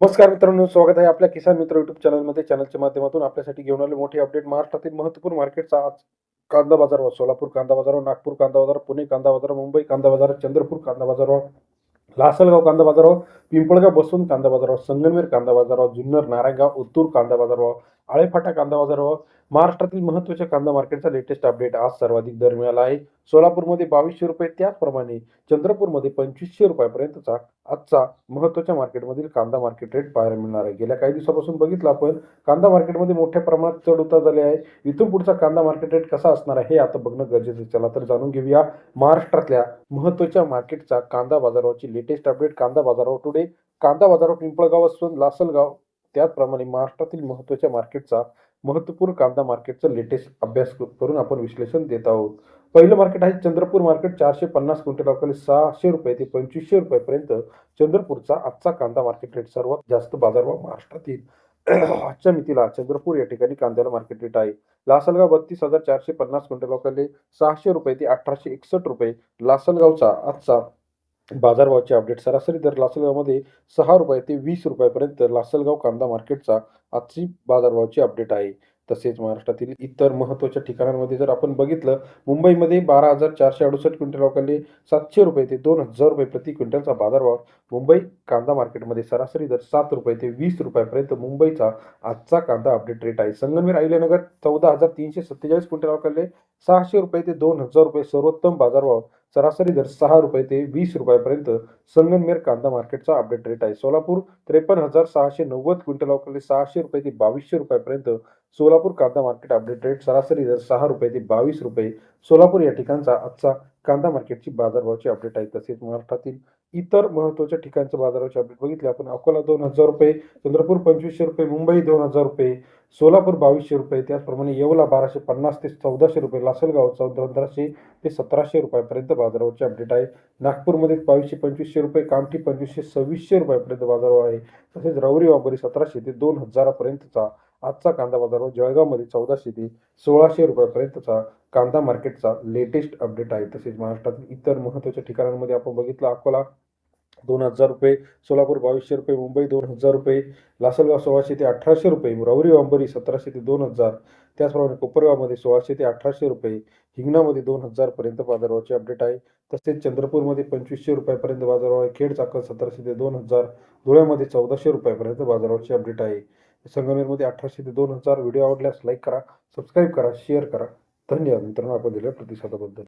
नमस्कार मित्रांनो, स्वागत आहे आपल्या किसान मित्र युट्यूब चॅनलमध्ये. चॅनलच्या माध्यमातून आपल्यासाठी घेऊन आले मोठी अपडेट. महाराष्ट्रातील महत्त्वपूर्ण मार्केटचा आज कांदा बाजारभाव. सोलापूर कांदा बाजारभाव, नागपूर कांदा बाजारभाव, पुणे कांदा बाजारभाव, मुंबई कांदा बाजारभाव, चंद्रपूर कांदा बाजारभाव, लासलगाव कांदा बाजारभाव, पिंपळगाव बसवंत कांदा बाजारभाव, संगमनेर कांदा बाजारभाव, जुन्नर, नारायणगाव, उत्तूर कांदा बाजारभाव, आळेफाटा कांदा बाजारभाव. महाराष्ट्रातील महत्त्वाच्या कांदा मार्केटचा लेटेस्ट अपडेट. आज सर्वाधिक दर मिळाला आहे. सोलापूरमध्ये ₹2200, त्याचप्रमाणे चंद्रपूरमध्ये ₹2500 आजचा महत्त्वाच्या मार्केटमधील कांदा मार्केट रेट पाहायला मिळणार आहे. गेल्या काही दिवसापासून बघितलं आपण, कांदा मार्केटमध्ये मोठ्या प्रमाणात चढ उतार झाले आहे. इथून पुढचा कांदा मार्केट रेट कसा असणार आहे हे आता बघणं गरजेचं आहे. चला तर जाणून घेऊया महाराष्ट्रातल्या महत्त्वाच्या मार्केटचा कांदा बाजाराची लेटेस्ट अपडेट. कांदा बाजारावर टुडे. कांदा बाजारावर पिंपळगाव, वसवंत, लासलगाव, त्याचप्रमाणे महाराष्ट्रातील महत्त्वाच्या मार्केटचा महत्त्वपूर्ण कांदा मार्केटचा लेटेस्ट अभ्यास करून आपण विश्लेषण देत आहोत. पहिलं मार्केट आहे चंद्रपूर मार्केट. 450 क्विंटल अवकाळी ₹600 ते ₹2500 पर्यंत चंद्रपूरचा आजचा कांदा मार्केट रेट. सर्वात जास्त बाजारभाव महाराष्ट्रातील आजच्या मितीला चंद्रपूर या ठिकाणी कांद्याला मार्केट रेट आहे. लासलगाव 32,450 क्विंटल अवकाळी ₹600 ते ₹1861. लासलगावचा आजचा बाजारभावाचे अपडेट. सरासरी दर लासलगावमध्ये ₹6 ते ₹20 पर्यंत लासलगाव कांदा मार्केटचा आजची बाजारभावाची अपडेट आहे. तसेच महाराष्ट्रातील इतर महत्त्वाच्या ठिकाणांमध्ये जर आपण बघितलं, मुंबईमध्ये 12,468 क्विंटल अवकाळी ₹700 ते ₹2,000 प्रति क्विंटलचा बाजारभाव. मुंबई कांदा मार्केटमध्ये सरासरी दर ₹7 ते ₹20 पर्यंत मुंबईचा आजचा कांदा अपडेट रेट आहे. संगमनेर, अहिल्यानगर 14,347 क्विंटल अवकाळी ₹600 ते ₹2,000 सर्वोत्तम बाजारभाव. सरासरी दर ₹6 ते ₹20 पर्यंत संगमनेर कांदा मार्केटचा अपडेट रेट आहे. सोलापूर 53,690 क्विंटल अवकाळी ₹600 ते ₹2200 पर्यंत सोलापूर कांदा मार्केट अपडेट रेट. सरासरी दर ₹6 ते ₹22. सोलापूर या ठिकाणचा आजचा कांदा मार्केटची बाजारभावाची अपडेट आहे. तसेच महाराष्ट्रातील इतर महत्त्वाच्या ठिकाणचं बाजाराचे अपडेट बघितले आपण. अकोला ₹2,000, चंद्रपूर ₹2500, मुंबई ₹2,000, सोलापूर ₹2200, त्याचप्रमाणे येवला ₹1250 ते ₹1400, लासलगाव ₹1500 ते ₹1700 पर्यंत बाजारावरचे अपडेट आहे. नागपूरमध्ये ₹2200-2500, कामठी ₹2500-2600 पर्यंत बाजारभाव आहे. तसेच रवरी वांबोरी ₹1700 ते ₹2000 पर्यंतचा आजचा कांदा बाजारभाव. जळगावमध्ये ₹1400 ते ₹1600 पर्यंतचा कांदा मार्केटचा लेटेस्ट अपडेट आहे. तसेच महाराष्ट्रातील इतर महत्त्वाच्या ठिकाणांमध्ये आपण बघितलं, अकोला ₹2000, सोलापूर ₹2200, मुंबई ₹2000, लासलगाव ₹1600 ते ₹1800, रवरी वांबोरी ₹1700 ते ₹2000, त्याचप्रमाणे कोपरगावमध्ये ₹1600 ते ₹1800, हिंगणामध्ये ₹2000 पर्यंत बाजारभावाचे अपडेट आहे. तसेच चंद्रपूरमध्ये ₹2500 पर्यंत बाजारभाव आहे. खेड चाकण ₹1700 ते ₹2000, धुळ्यामध्ये ₹1400 पर्यंत बाजारभावाचे अपडेट आहे. संगमनेरमध्ये ₹1800 ते ₹2000. व्हिडिओ आवडल्यास लाईक करा, सबस्क्राईब करा, शेअर करा. धन्यवाद मित्रांनो आपण दिलेल्या प्रतिसादाबद्दल.